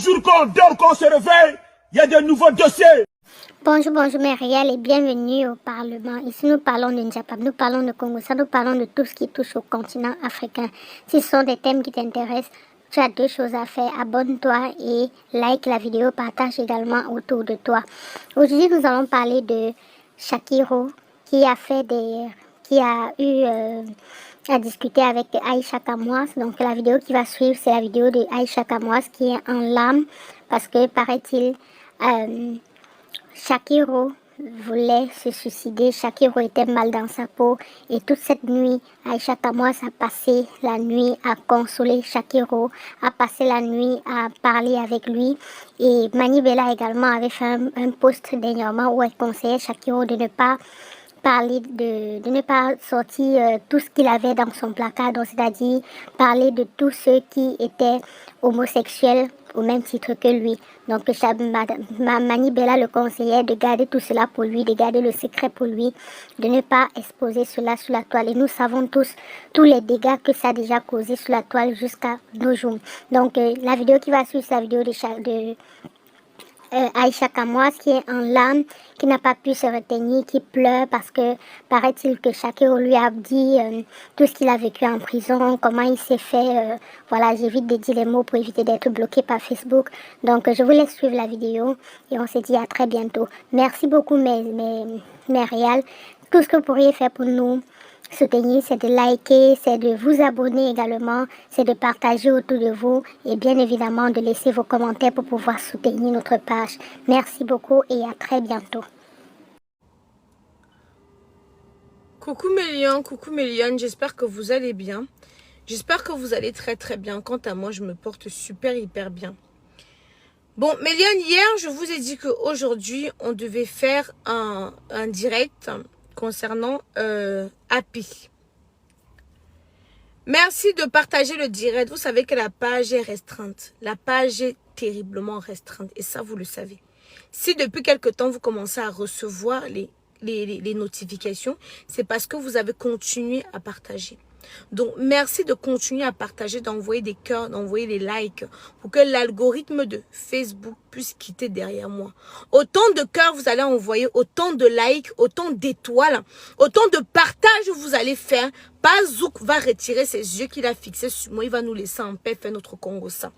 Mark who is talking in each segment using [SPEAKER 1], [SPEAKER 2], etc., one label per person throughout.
[SPEAKER 1] jour qu'on dort, qu'on se réveille, il y a de nouveaux dossiers.
[SPEAKER 2] Bonjour, bonjour Myriel et bienvenue au Parlement. Ici nous parlons de Njapam, nous parlons de Congo, nous parlons de tout ce qui touche au continent africain. Si ce sont des thèmes qui t'intéressent, tu as deux choses à faire. Abonne-toi et like la vidéo, partage également autour de toi. Aujourd'hui, nous allons parler de Shakiro qui a eu à discuter avec Aïcha Kamwas. Donc la vidéo qui va suivre, c'est la vidéo de Aïcha Kamwas qui est en larmes parce que, paraît-il, Shakiro voulait se suicider. Shakiro était mal dans sa peau et toute cette nuit, Aïcha Kamwas a passé la nuit à consoler Shakiro, a passé la nuit à parler avec lui. Et Mani Bella également avait fait un post dernièrement où elle conseillait Shakiro de ne pas parler de ne pas sortir tout ce qu'il avait dans son placard, donc c'est-à-dire parler de tous ceux qui étaient homosexuels au même titre que lui. Donc Mani Bella le conseillait de garder tout cela pour lui, de garder le secret pour lui, de ne pas exposer cela sur la toile. Et nous savons tous les dégâts que ça a déjà causé sur la toile jusqu'à nos jours. Donc la vidéo qui va suivre, c'est la vidéo de Aïcha Kamwas qui est en larmes, qui n'a pas pu se retenir, qui pleure parce que paraît-il que Shakiro lui a dit tout ce qu'il a vécu en prison, comment il s'est fait. Voilà, j'évite de dire les mots pour éviter d'être bloqué par Facebook. Donc je vous laisse suivre la vidéo et on se dit à très bientôt. Merci beaucoup mes réals. Tout ce que vous pourriez faire pour nous soutenir, c'est de liker, c'est de vous abonner également, c'est de partager autour de vous et bien évidemment de laisser vos commentaires pour pouvoir soutenir notre page. Merci beaucoup et à très bientôt.
[SPEAKER 3] Coucou Méliane, j'espère que vous allez bien. J'espère que vous allez très très bien. Quant à moi, je me porte hyper bien. Bon, Méliane, hier, je vous ai dit qu'aujourd'hui, on devait faire un direct concernant Happy. Merci de partager le direct. Vous savez que la page est restreinte. La page est terriblement restreinte. Et ça, vous le savez. Si depuis quelque temps, vous commencez à recevoir les notifications, c'est parce que vous avez continué à partager. Donc, merci de continuer à partager, d'envoyer des cœurs, d'envoyer des likes pour que l'algorithme de Facebook puisse quitter derrière moi. Autant de cœurs vous allez envoyer, autant de likes, autant d'étoiles, autant de partages vous allez faire. Pas Zouk va retirer ses yeux qu'il a fixés sur moi. Il va nous laisser en paix faire notre Congo ça.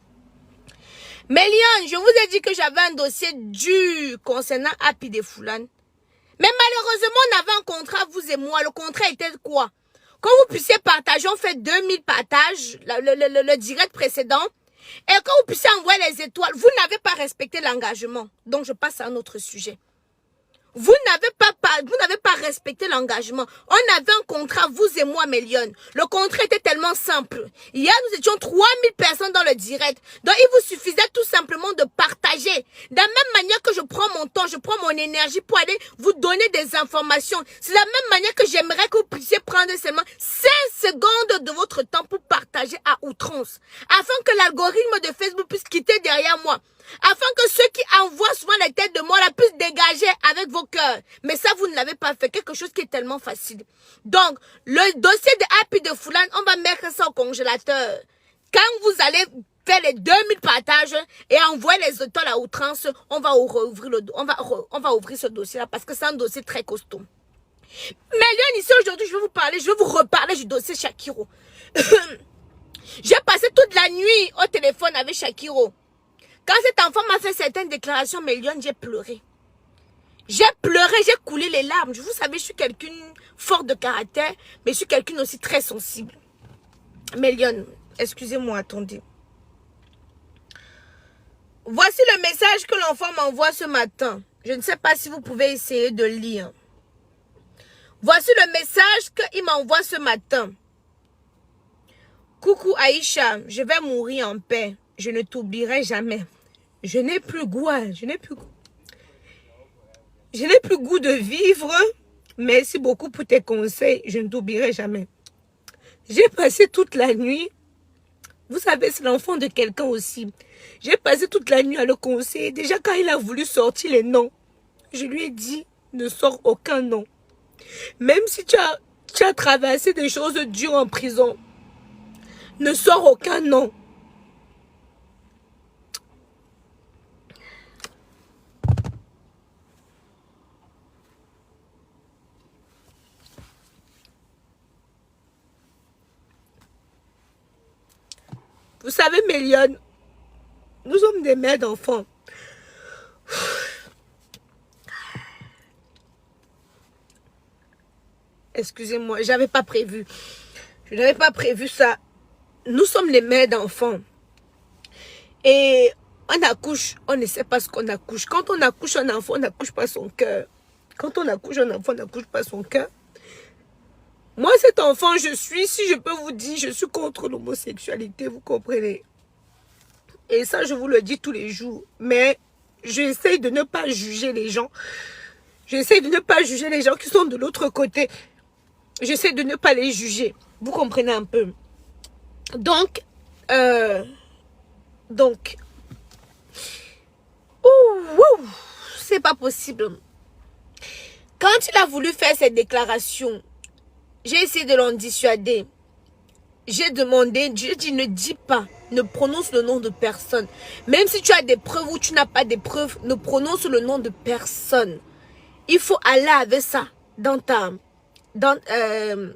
[SPEAKER 3] Méliane, je vous ai dit que j'avais un dossier dur concernant Happy des Foulane. Mais malheureusement, on avait un contrat, vous et moi. Le contrat était quoi? Quand vous puissiez partager, on fait 2000 partages, le direct précédent. Et quand vous puissiez envoyer les étoiles, vous n'avez pas respecté l'engagement. Donc, je passe à un autre sujet. Vous n'avez pas respecté l'engagement. On avait un contrat, vous et moi, Méliane. Le contrat était tellement simple. Hier, nous étions 3000 personnes dans le direct. Donc, il vous suffisait tout simplement de partager. De la même manière que je prends mon temps, je prends mon énergie pour aller vous donner des informations. C'est de la même manière que j'aimerais que vous puissiez prendre seulement 5 secondes de votre temps pour partager à outrance. Afin que l'algorithme de Facebook puisse quitter derrière moi. Afin que ceux qui envoient souvent les têtes de moi la puissent dégager avec vos cœurs. Mais ça, vous ne l'avez pas fait. Quelque chose qui est tellement facile. Donc, le dossier de Happy de Foulane, on va mettre ça au congélateur. Quand vous allez faire les 2000 partages et envoyer les étoiles à outrance, on va ouvrir ce dossier-là parce que c'est un dossier très costaud. Méliane, ici aujourd'hui, je vais vous reparler du dossier Shakiro. J'ai passé toute la nuit au téléphone avec Shakiro. Quand cet enfant m'a fait certaines déclarations, Méliane, j'ai pleuré. J'ai pleuré, j'ai coulé les larmes. Vous savez, je suis quelqu'un fort de caractère, mais je suis quelqu'un aussi très sensible. Méliane, excusez-moi, attendez. Voici le message que l'enfant m'envoie ce matin. Je ne sais pas si vous pouvez essayer de lire. Voici le message qu'il m'envoie ce matin. Coucou Aïcha, je vais mourir en paix. Je ne t'oublierai jamais. Je n'ai plus goût, je n'ai plus goût de vivre. Merci beaucoup pour tes conseils. Je ne t'oublierai jamais. J'ai passé toute la nuit. Vous savez, c'est l'enfant de quelqu'un aussi. J'ai passé toute la nuit à le conseiller. Déjà, quand il a voulu sortir les noms, je lui ai dit, ne sors aucun nom. Même si tu as traversé des choses dures en prison, ne sors aucun nom. Vous savez, Méliane, nous sommes des mères d'enfants. Excusez-moi, j'avais pas prévu. Je n'avais pas prévu ça. Nous sommes les mères d'enfants. Et on accouche, on ne sait pas ce qu'on accouche. Quand on accouche un enfant, on n'accouche pas son cœur. Quand on accouche un enfant, on n'accouche pas son cœur. Moi, cet enfant, si je peux vous dire, je suis contre l'homosexualité, vous comprenez. Et ça, je vous le dis tous les jours. Mais j'essaye de ne pas juger les gens. J'essaye de ne pas juger les gens qui sont de l'autre côté. J'essaie de ne pas les juger. Vous comprenez un peu. Donc, c'est pas possible. Quand il a voulu faire cette déclaration, j'ai essayé de l'en dissuader. J'ai demandé, j'ai dit ne dis pas, ne prononce le nom de personne. Même si tu as des preuves ou tu n'as pas des preuves, ne prononce le nom de personne. Il faut aller avec ça dans ta... il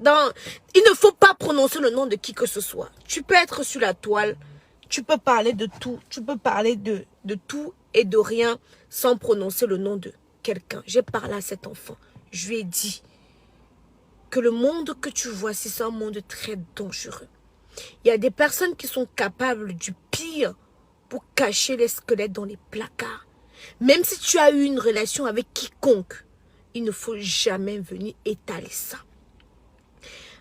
[SPEAKER 3] ne faut pas prononcer le nom de qui que ce soit. Tu peux être sur la toile, tu peux parler de tout, tu peux parler de tout et de rien sans prononcer le nom de quelqu'un. J'ai parlé à cet enfant, je lui ai dit que le monde que tu vois, c'est un monde très dangereux. Il y a des personnes qui sont capables du pire pour cacher les squelettes dans les placards. Même si tu as eu une relation avec quiconque, il ne faut jamais venir étaler ça.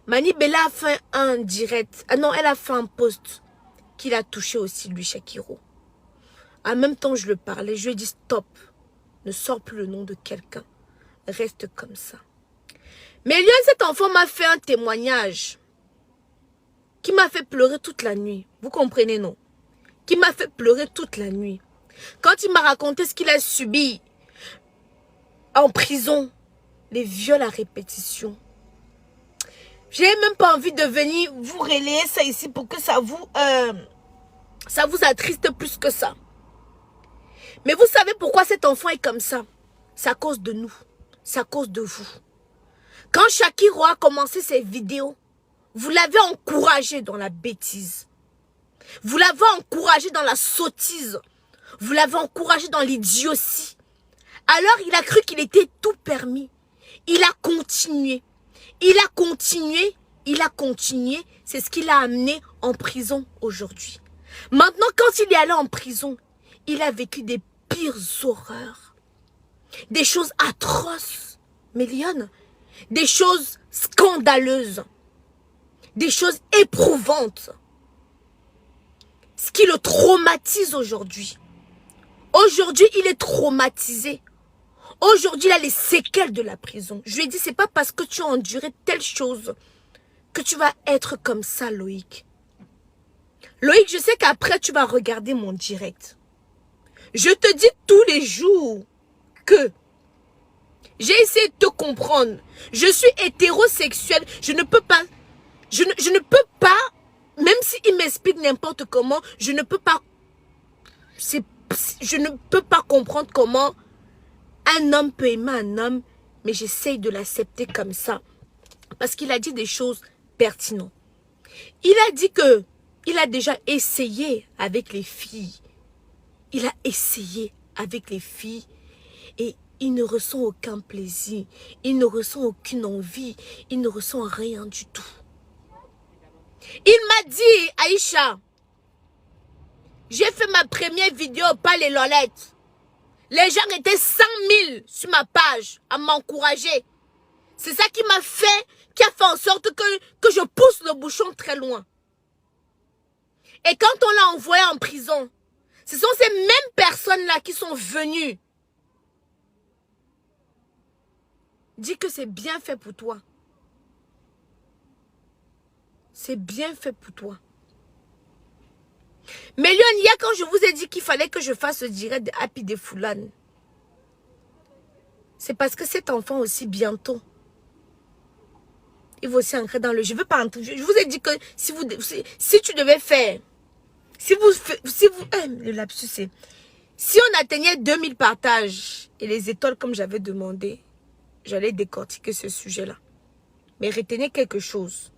[SPEAKER 3] Mani Bella a fait un direct. Ah non, elle a fait un post qu'il a touché aussi, lui, Shakiro. En même temps, je le parlais. Je lui ai dit stop. Ne sors plus le nom de quelqu'un. Reste comme ça. Mais lui, cet enfant m'a fait un témoignage qui m'a fait pleurer toute la nuit. Vous comprenez, non? Qui m'a fait pleurer toute la nuit. Quand il m'a raconté ce qu'il a subi en prison, les viols à répétition. J'ai même pas envie de venir vous relayer ça ici pour que ça vous attriste plus que ça. Mais vous savez pourquoi cet enfant est comme ça? C'est à cause de nous. C'est à cause de vous. Quand Shakiro a commencé ses vidéos, vous l'avez encouragé dans la bêtise. Vous l'avez encouragé dans la sottise. Vous l'avez encouragé dans l'idiotie. Alors il a cru qu'il était tout permis. Il a continué. Il a continué. Il a continué. C'est ce qui l'a amené en prison aujourd'hui. Maintenant, quand il est allé en prison, il a vécu des pires horreurs. Des choses atroces. Méliane. Des choses scandaleuses. Des choses éprouvantes. Ce qui le traumatise aujourd'hui. Aujourd'hui, il est traumatisé. Aujourd'hui, il a les séquelles de la prison. Je lui ai dit, c'est pas parce que tu as enduré telle chose que tu vas être comme ça, Loïc. Loïc, je sais qu'après, tu vas regarder mon direct. Je te dis tous les jours que j'ai essayé de te comprendre. Je suis hétérosexuelle. Je ne peux pas, je ne peux pas, même s'il m'explique n'importe comment, je ne peux pas, je ne peux pas comprendre comment un homme peut aimer un homme, mais j'essaye de l'accepter comme ça. Parce qu'il a dit des choses pertinentes. Il a dit que il a déjà essayé avec les filles. Il a essayé avec les filles et il ne ressent aucun plaisir. Il ne ressent aucune envie. Il ne ressent rien du tout. Il m'a dit, Aïcha, j'ai fait ma première vidéo, pas les lolettes. Les gens étaient 100 000 sur ma page à m'encourager. C'est ça qui m'a fait, qui a fait en sorte que je pousse le bouchon très loin. Et quand on l'a envoyé en prison, ce sont ces mêmes personnes-là qui sont venues dire que c'est bien fait pour toi. C'est bien fait pour toi. Mais Lyon, hier quand je vous ai dit qu'il fallait que je fasse le direct de Happy de Foulane, c'est parce que cet enfant aussi bientôt, il va aussi entrer dans le... Je veux pas entrer. Je vous ai dit que si tu devais faire, le lapsus c'est, si on atteignait 2000 partages et les étoiles comme j'avais demandé, j'allais décortiquer ce sujet-là. Mais retenez quelque chose.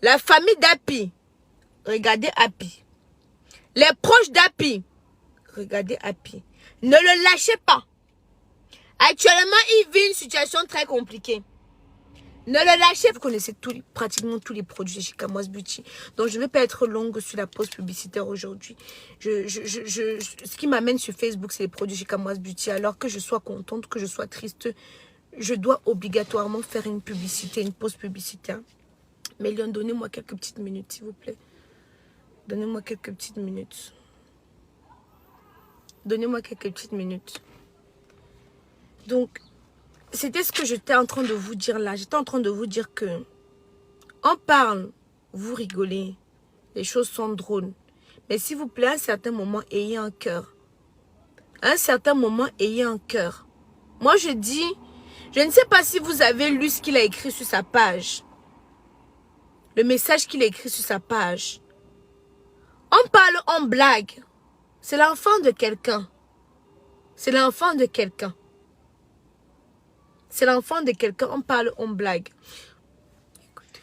[SPEAKER 3] La famille d'Happy regardez Happy. Les proches d'Happy, regardez Happy. Ne le lâchez pas. Actuellement, il vit une situation très compliquée. Ne le lâchez pas. Vous connaissez pratiquement tous les produits de chez Kamoise Beauty. Donc, je ne vais pas être longue sur la pause publicitaire aujourd'hui. Ce qui m'amène sur Facebook, c'est les produits chez Kamoise Beauty. Alors que je sois contente, que je sois triste, je dois obligatoirement faire une publicité, une pause publicitaire. Mais Lyon, donnez-moi quelques petites minutes, s'il vous plaît. Donnez-moi quelques petites minutes. Donnez-moi quelques petites minutes. Donc, c'était ce que j'étais en train de vous dire là. J'étais en train de vous dire que on parle, vous rigolez, les choses sont drôles. Mais s'il vous plaît, à un certain moment, ayez un cœur. À un certain moment, ayez un cœur. Moi, je dis, je ne sais pas si vous avez lu ce qu'il a écrit sur sa page. Le message qu'il a écrit sur sa page. On parle en blague. C'est l'enfant de quelqu'un. C'est l'enfant de quelqu'un. C'est l'enfant de quelqu'un. On parle en blague. Écoutez.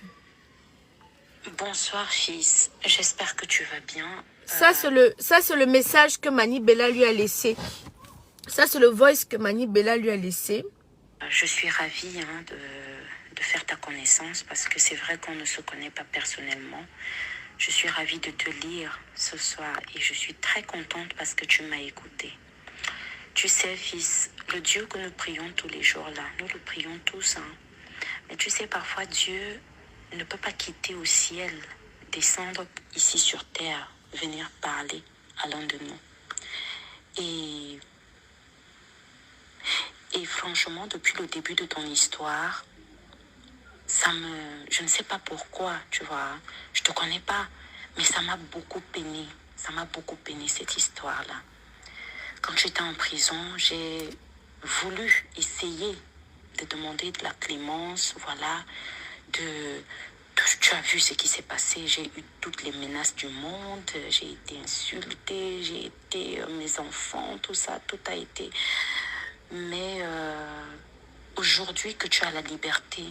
[SPEAKER 4] Bonsoir fils, j'espère que tu vas bien.
[SPEAKER 3] Ça c'est le message que Mani Bella lui a laissé. Ça c'est le voice que Mani Bella lui a laissé.
[SPEAKER 4] Je suis ravie de faire ta connaissance parce que c'est vrai qu'on ne se connaît pas personnellement. Je suis ravie de te lire ce soir et je suis très contente parce que tu m'as écouté. Tu sais, fils, le Dieu que nous prions tous les jours là, nous le prions tous. Mais tu sais, parfois Dieu ne peut pas quitter au ciel, descendre ici sur terre, venir parler à l'un de nous. Et franchement, depuis le début de ton histoire, je ne sais pas pourquoi, tu vois, je te connais pas, mais ça m'a beaucoup peiné. Ça m'a beaucoup peiné cette histoire-là. Quand j'étais en prison, j'ai voulu essayer de demander de la clémence, voilà, tu as vu ce qui s'est passé, j'ai eu toutes les menaces du monde, j'ai été insultée, j'ai été, mes enfants, tout ça, tout a été. Mais aujourd'hui que tu as la liberté,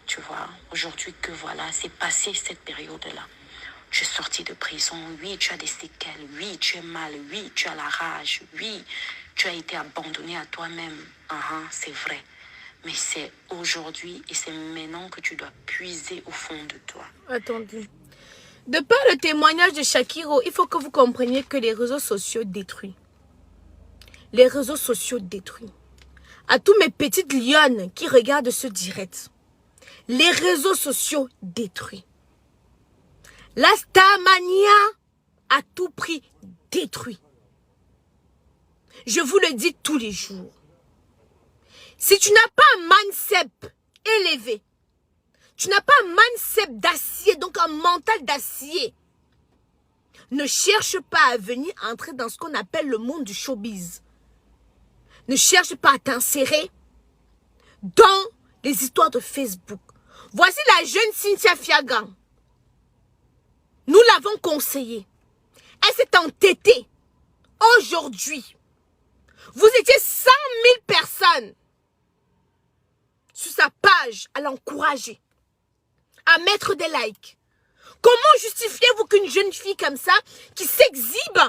[SPEAKER 4] tu vois, aujourd'hui que voilà, c'est passé cette période-là. Tu es sorti de prison, oui, tu as des séquelles, oui, tu es mal, oui, tu as la rage, oui, tu as été abandonné à toi-même. C'est vrai. Mais c'est aujourd'hui et c'est maintenant que tu dois puiser au fond de toi.
[SPEAKER 3] Attendez. De par le témoignage de Shakiro, il faut que vous compreniez que les réseaux sociaux détruisent. Les réseaux sociaux détruisent. À tous mes petites lionnes qui regardent ce direct, les réseaux sociaux détruisent. La Starmania à tout prix détruit. Je vous le dis tous les jours. Si tu n'as pas un mindset élevé, tu n'as pas un mindset d'acier, donc un mental d'acier, ne cherche pas à venir entrer dans ce qu'on appelle le monde du showbiz. Ne cherche pas à t'insérer dans les histoires de Facebook. Voici la jeune Cynthia Fiagan. Nous l'avons conseillée. Elle s'est entêtée. Aujourd'hui, vous étiez 100 000 personnes sur sa page à l'encourager, à mettre des likes. Comment justifiez-vous qu'une jeune fille comme ça, qui s'exhibe,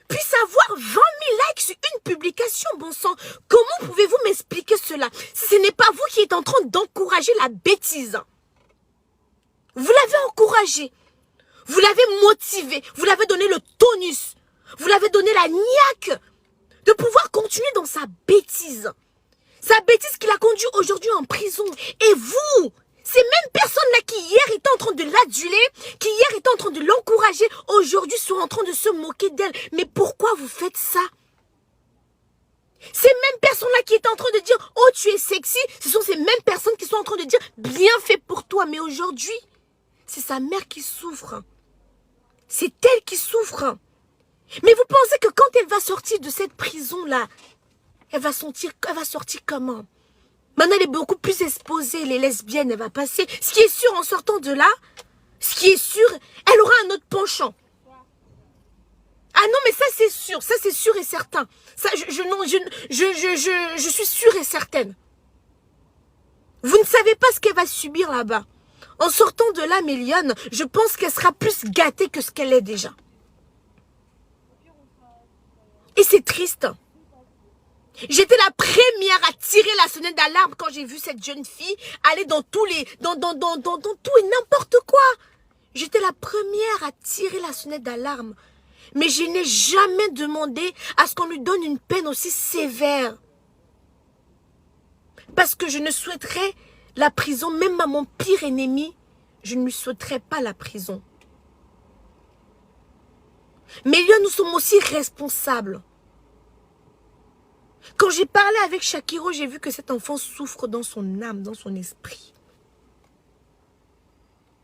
[SPEAKER 3] puisse avoir 20 000 likes sur une publication, bon sang? Comment pouvez-vous m'expliquer cela? Si ce n'est pas vous qui êtes en train d'encourager la bêtise. Vous l'avez encouragée. Vous l'avez motivé, vous l'avez donné le tonus, vous l'avez donné la niaque de pouvoir continuer dans sa bêtise. Sa bêtise qui l'a conduit aujourd'hui en prison. Et vous, ces mêmes personnes-là qui hier étaient en train de l'aduler, qui hier étaient en train de l'encourager, aujourd'hui sont en train de se moquer d'elle. Mais pourquoi vous faites ça? Ces mêmes personnes-là qui étaient en train de dire « Oh, tu es sexy », ce sont ces mêmes personnes qui sont en train de dire « Bien fait pour toi ». Mais aujourd'hui, c'est sa mère qui souffre. C'est elle qui souffre. Mais vous pensez que quand elle va sortir de cette prison-là, elle va sortir comment? Maintenant, elle est beaucoup plus exposée. Les lesbiennes, elle va passer. Ce qui est sûr, en sortant de là, ce qui est sûr, elle aura un autre penchant. Ah non, mais ça, c'est sûr. Ça, c'est sûr et certain. Ça, je suis sûre et certaine. Vous ne savez pas ce qu'elle va subir là-bas. En sortant de là, Méliane, je pense qu'elle sera plus gâtée que ce qu'elle est déjà. Et c'est triste. J'étais la première à tirer la sonnette d'alarme quand j'ai vu cette jeune fille aller dans tous les... dans tout et n'importe quoi. J'étais la première à tirer la sonnette d'alarme. Mais je n'ai jamais demandé à ce qu'on lui donne une peine aussi sévère. Parce que je ne souhaiterais la prison, même à mon pire ennemi, je ne lui souhaiterais pas la prison. Mais là, nous sommes aussi responsables. Quand j'ai parlé avec Shakiro, j'ai vu que cet enfant souffre dans son âme, dans son esprit.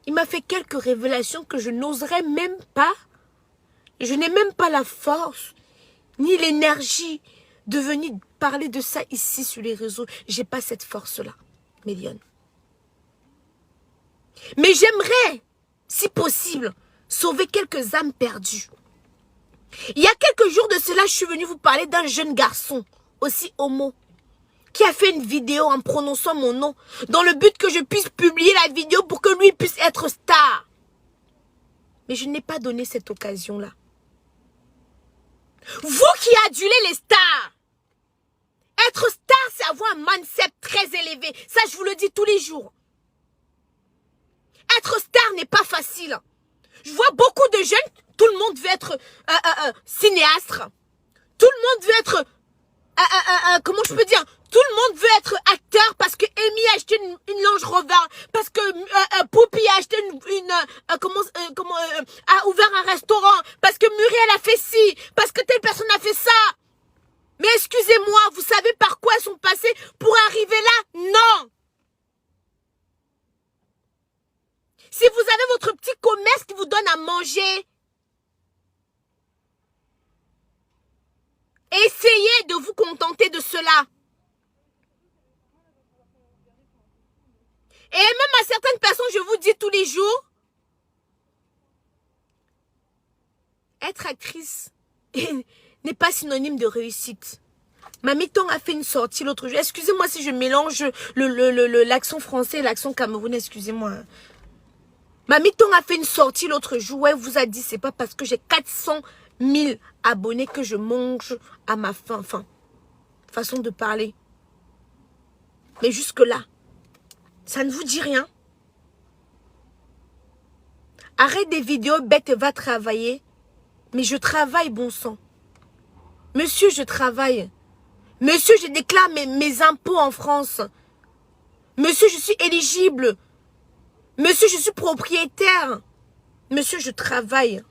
[SPEAKER 3] Il m'a fait quelques révélations que je n'oserais même pas. Je n'ai même pas la force, ni l'énergie de venir parler de ça ici sur les réseaux. Je n'ai pas cette force-là, Méliane. Mais j'aimerais, si possible, sauver quelques âmes perdues. Il y a quelques jours de cela, je suis venue vous parler d'un jeune garçon, aussi homo, qui a fait une vidéo en prononçant mon nom, dans le but que je puisse publier la vidéo pour que lui puisse être star. Mais je n'ai pas donné cette occasion-là. Vous qui adulez les stars, être star, c'est avoir un mindset très élevé. Ça, je vous le dis tous les jours. Être star n'est pas facile. Je vois beaucoup de jeunes, tout le monde veut être cinéaste. Tout le monde veut être, comment je peux dire, tout le monde veut être acteur parce que Amy a acheté une Range Rover, parce que Poupie a acheté a ouvert un restaurant, parce que Muriel a fait ci, parce que telle personne a fait ça. Mais excusez-moi, vous savez par quoi elles sont passées pour arriver là? Non. Si vous avez votre petit commerce qui vous donne à manger, essayez de vous contenter de cela. Et même à certaines personnes, je vous dis tous les jours, être actrice n'est pas synonyme de réussite. Mamie Tong a fait une sortie l'autre jour. Excusez-moi si je mélange l'accent français et l'accent camerounais, excusez-moi. Mamie Tong a fait une sortie l'autre jour. Elle vous a dit, c'est pas parce que j'ai 400 000 abonnés que je mange à ma faim. Enfin, façon de parler. Mais jusque-là, ça ne vous dit rien? Arrête des vidéos bêtes et va travailler. Mais je travaille, bon sang. Monsieur, je travaille. Monsieur, je déclare mes impôts en France. Monsieur, je suis éligible. Monsieur, je suis propriétaire. Monsieur, je travaille.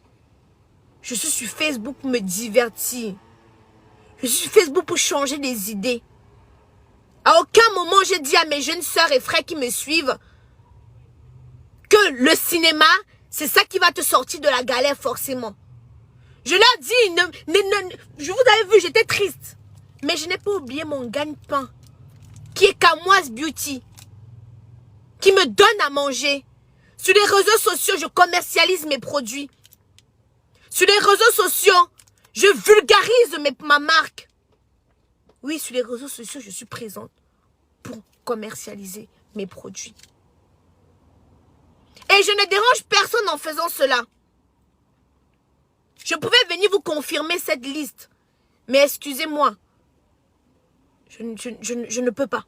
[SPEAKER 3] Je suis sur Facebook pour me divertir. Je suis sur Facebook pour changer des idées. À aucun moment, j'ai dit à mes jeunes sœurs et frères qui me suivent que le cinéma, c'est ça qui va te sortir de la galère forcément. Je leur dis, je vous avais vu, j'étais triste. Mais je n'ai pas oublié mon gagne-pain, qui est Kamoise Beauty, qui me donne à manger. Sur les réseaux sociaux, je commercialise mes produits. Sur les réseaux sociaux, je vulgarise ma marque. Oui, sur les réseaux sociaux, je suis présente pour commercialiser mes produits. Et je ne dérange personne en faisant cela. Je pouvais venir vous confirmer cette liste. Mais excusez-moi. Je ne peux pas.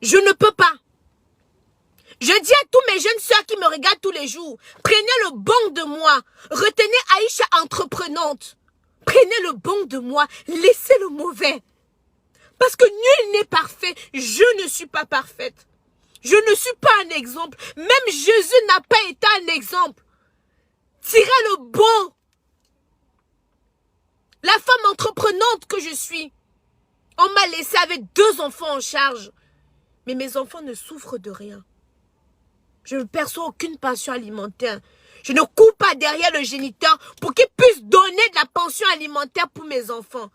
[SPEAKER 3] Je ne peux pas. Je dis à tous mes jeunes sœurs qui me regardent tous les jours, prenez le bon de moi. Retenez Aïcha entreprenante. Prenez le bon de moi. Laissez le mauvais. Parce que nul n'est parfait. Je ne suis pas parfaite. Je ne suis pas un exemple. Même Jésus n'a pas été un exemple. Tirez le bon. La femme entreprenante que je suis. On m'a laissé avec 2 enfants en charge. Mais mes enfants ne souffrent de rien. Je ne perçois aucune pension alimentaire. Je ne cours pas derrière le géniteur pour qu'il puisse donner de la pension alimentaire pour mes enfants.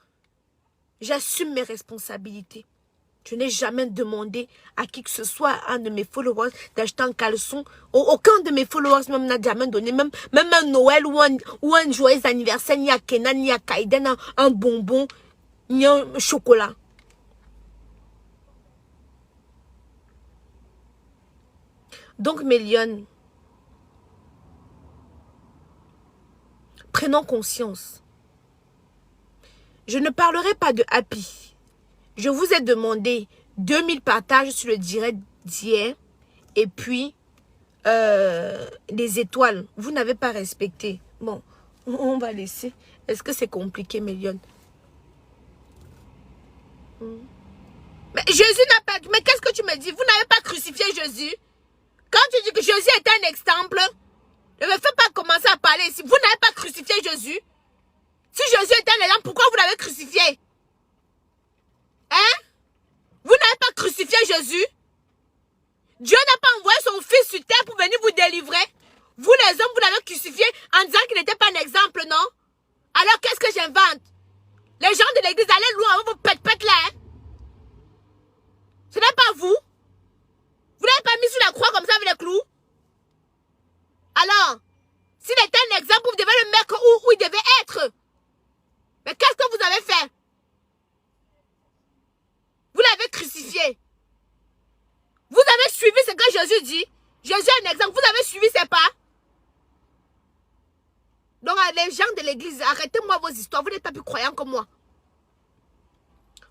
[SPEAKER 3] J'assume mes responsabilités. Je n'ai jamais demandé à qui que ce soit, un de mes followers, d'acheter un caleçon. Aucun de mes followers même n'a jamais donné, même un Noël ou un joyeux anniversaire, ni à Kenan, ni à Kaiden, un bonbon, ni un chocolat. Donc, mes lionnes, prenons conscience. Je ne parlerai pas de Happy. Je vous ai demandé 2000 partages sur le direct d'hier et puis des étoiles. Vous n'avez pas respecté. Bon, on va laisser. Est-ce que c'est compliqué, mes lionnes? Mais Jésus n'a pas... Mais qu'est-ce que tu me dis? Vous n'avez pas crucifié Jésus? Quand tu dis que Jésus est un exemple, ne me fais pas commencer à parler ici. Vous n'avez pas crucifié Jésus? Si Jésus est un exemple, pourquoi vous l'avez crucifié? Hein? Vous n'avez pas crucifié Jésus? Dieu n'a pas envoyé son fils sur terre pour venir vous délivrer? Vous les hommes, vous l'avez crucifié en disant qu'il n'était pas un exemple, non? Alors qu'est-ce que j'invente? Les gens de l'église, allez loin, vos pète-pète là, hein? Ce n'est pas vous? Vous l'avez pas mis sur la croix comme ça avec les clous? Alors, s'il était un exemple, vous devez le mettre où il devait être. Mais qu'est-ce que vous avez fait? Vous l'avez crucifié. Vous avez suivi ce que Jésus dit. Jésus est un exemple. Vous avez suivi ses pas. Donc, les gens de l'église, arrêtez-moi vos histoires. Vous n'êtes pas plus croyants que moi.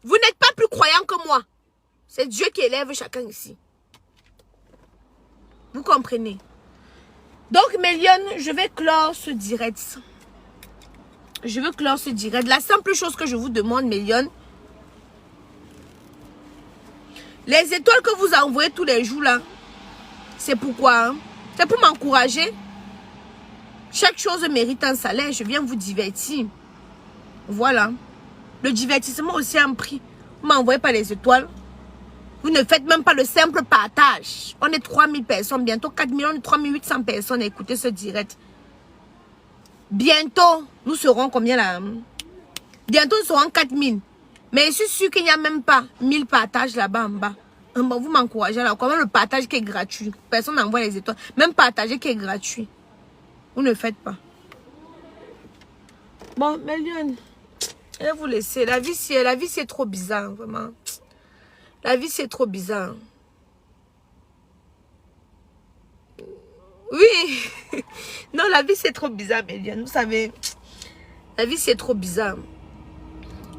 [SPEAKER 3] Vous n'êtes pas plus croyants que moi. C'est Dieu qui élève chacun ici. Vous comprenez? Donc, mes lionnes, je vais clore ce direct. Je veux clore ce direct. La simple chose que je vous demande, mes lionnes, les étoiles que vous envoyez tous les jours là, c'est pourquoi? Hein? C'est pour m'encourager. Chaque chose mérite un salaire. Je viens vous divertir. Voilà. Le divertissement aussi a un prix. Vous m'envoyez pas les étoiles. Vous ne faites même pas le simple partage. On est 3000 personnes. Bientôt 4 millions, 3800 personnes à écouter ce direct. Bientôt, nous serons combien là? Bientôt, nous serons 4000. Mais je suis sûr qu'il n'y a même pas 1000 partages là-bas en bas. Bon, vous m'encouragez là. Comment le partage qui est gratuit? Personne n'envoie les étoiles. Même partager qui est gratuit. Vous ne faites pas. Bon, mais Lyon, je vais vous laisser. La vie, c'est trop bizarre, vraiment. La vie, c'est trop bizarre. Oui. Non, la vie, c'est trop bizarre, mes liens. Vous savez, la vie, c'est trop bizarre.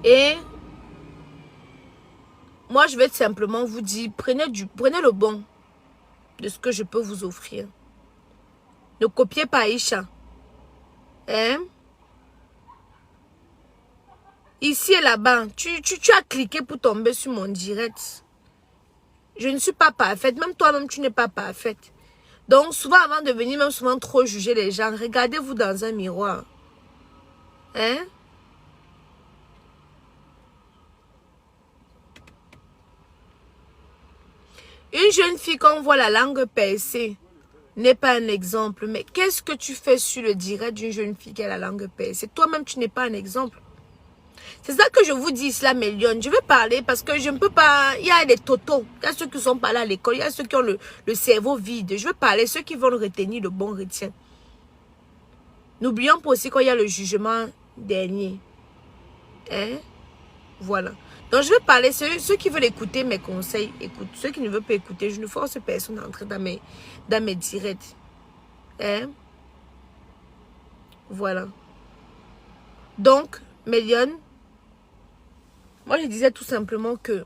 [SPEAKER 3] Et moi, je vais simplement vous dire, prenez le bon de ce que je peux vous offrir. Ne copiez pas Aïcha. Hein? Ici et là-bas, tu as cliqué pour tomber sur mon direct. Je ne suis pas parfaite. Même toi-même, tu n'es pas parfaite. Donc, souvent, avant de venir, même souvent trop juger les gens, regardez-vous dans un miroir. Hein? Une jeune fille, quand on voit la langue percée, n'est pas un exemple. Mais qu'est-ce que tu fais sur le direct d'une jeune fille qui a la langue percée? Toi-même, tu n'es pas un exemple. C'est ça que je vous dis, cela, mes lions. Je vais parler parce que je ne peux pas... Il y a des totos. Il y a ceux qui sont pas là à l'école. Il y a ceux qui ont le cerveau vide. Je vais parler. Ceux qui vont le retenir, le bon retient. N'oublions pas aussi qu'il y a le jugement dernier. Hein? Voilà. Donc, je vais parler. Ceux qui veulent écouter mes conseils, écoute. Ceux qui ne veulent pas écouter, je ne force personne à entrer dans mes directs. Hein? Voilà. Donc, mes lions, moi, je disais tout simplement que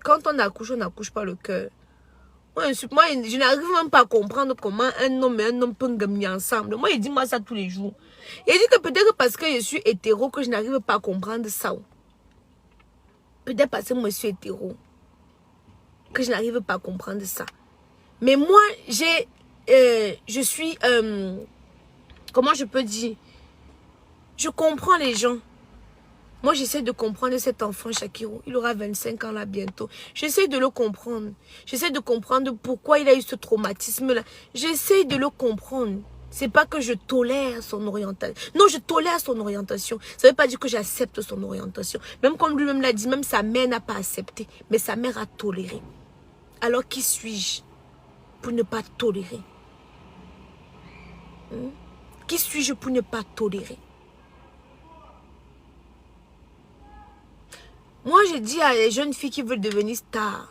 [SPEAKER 3] quand on n'accouche pas le cœur. Moi, je n'arrive même pas à comprendre comment un homme et un homme peuvent gagner ensemble. Moi, il dit moi ça tous les jours. Il dit que peut-être parce que je suis hétéro que je n'arrive pas à comprendre ça. Peut-être parce que moi, je suis hétéro que je n'arrive pas à comprendre ça. Mais moi, je suis... comment je peux dire? Je comprends les gens. Moi, j'essaie de comprendre cet enfant, Shakiro. Il aura 25 ans là bientôt. J'essaie de le comprendre. J'essaie de comprendre pourquoi il a eu ce traumatisme-là. J'essaie de le comprendre. C'est pas que je tolère son orientation. Non, je tolère son orientation. Ça veut pas dire que j'accepte son orientation. Même comme lui-même l'a dit, même sa mère n'a pas accepté. Mais sa mère a toléré. Alors, qui suis-je pour ne pas tolérer? Qui suis-je pour ne pas tolérer? Moi, je dis à les jeunes filles qui veulent devenir stars,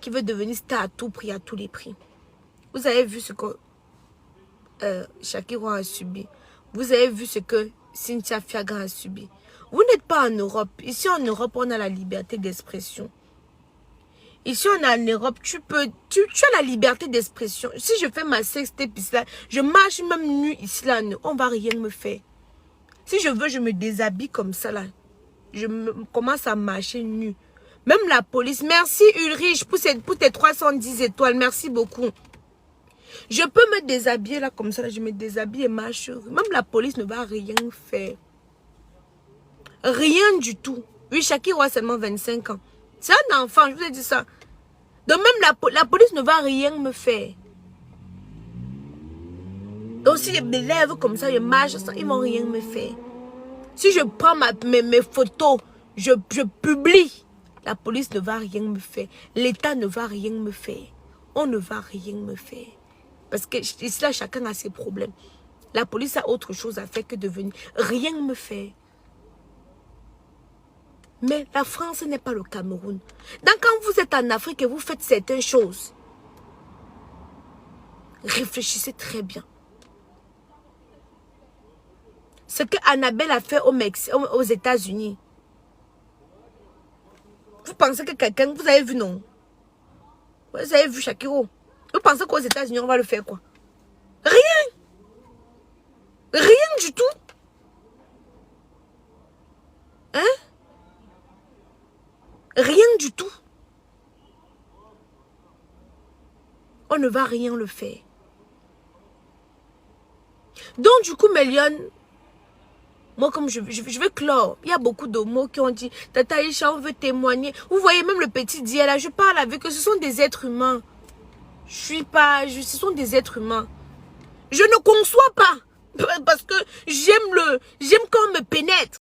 [SPEAKER 3] qui veut devenir star à tout prix, à tous les prix. Vous avez vu ce que Shakira a subi. Vous avez vu ce que Cynthia Fiaga a subi. Vous n'êtes pas en Europe. Ici en Europe, on a la liberté d'expression. Ici on est en Europe, tu as la liberté d'expression. Si je fais ma sextape ici là, je marche même nu ici là, on va rien me faire. Si je veux, je me déshabille comme ça là. Commence à marcher nu. Même la police. Merci Ulrich pour tes 310 étoiles. Merci beaucoup. Je peux me déshabiller là comme ça. Là, je me déshabille et marche. Même la police ne va rien faire. Rien du tout. Oui, Shakira a seulement 25 ans. C'est un enfant, je vous ai dit ça. Donc même la police ne va rien me faire. Donc si je me lève comme ça, je marche, ils ne vont rien me faire. Si je prends mes photos, je publie, la police ne va rien me faire. L'État ne va rien me faire. On ne va rien me faire. Parce que ici là, chacun a ses problèmes. La police a autre chose à faire que de venir. Rien me faire. Mais la France n'est pas le Cameroun. Donc quand vous êtes en Afrique et vous faites certaines choses, réfléchissez très bien. Ce que Annabelle a fait aux États-Unis. Vous pensez que quelqu'un, vous avez vu non? Vous avez vu Shakira? Vous pensez qu'aux États-Unis on va le faire quoi? Rien. Rien du tout. Hein? Rien du tout. On ne va rien le faire. Donc du coup, Méliane, moi comme je veux clore. Il y a beaucoup de mots qui ont dit, Tata Aïcha, on veut témoigner. Vous voyez même le petit Dia là, je parle avec eux, ce sont des êtres humains. Ce sont des êtres humains. Je ne conçois pas. Parce que j'aime quand on me pénètre.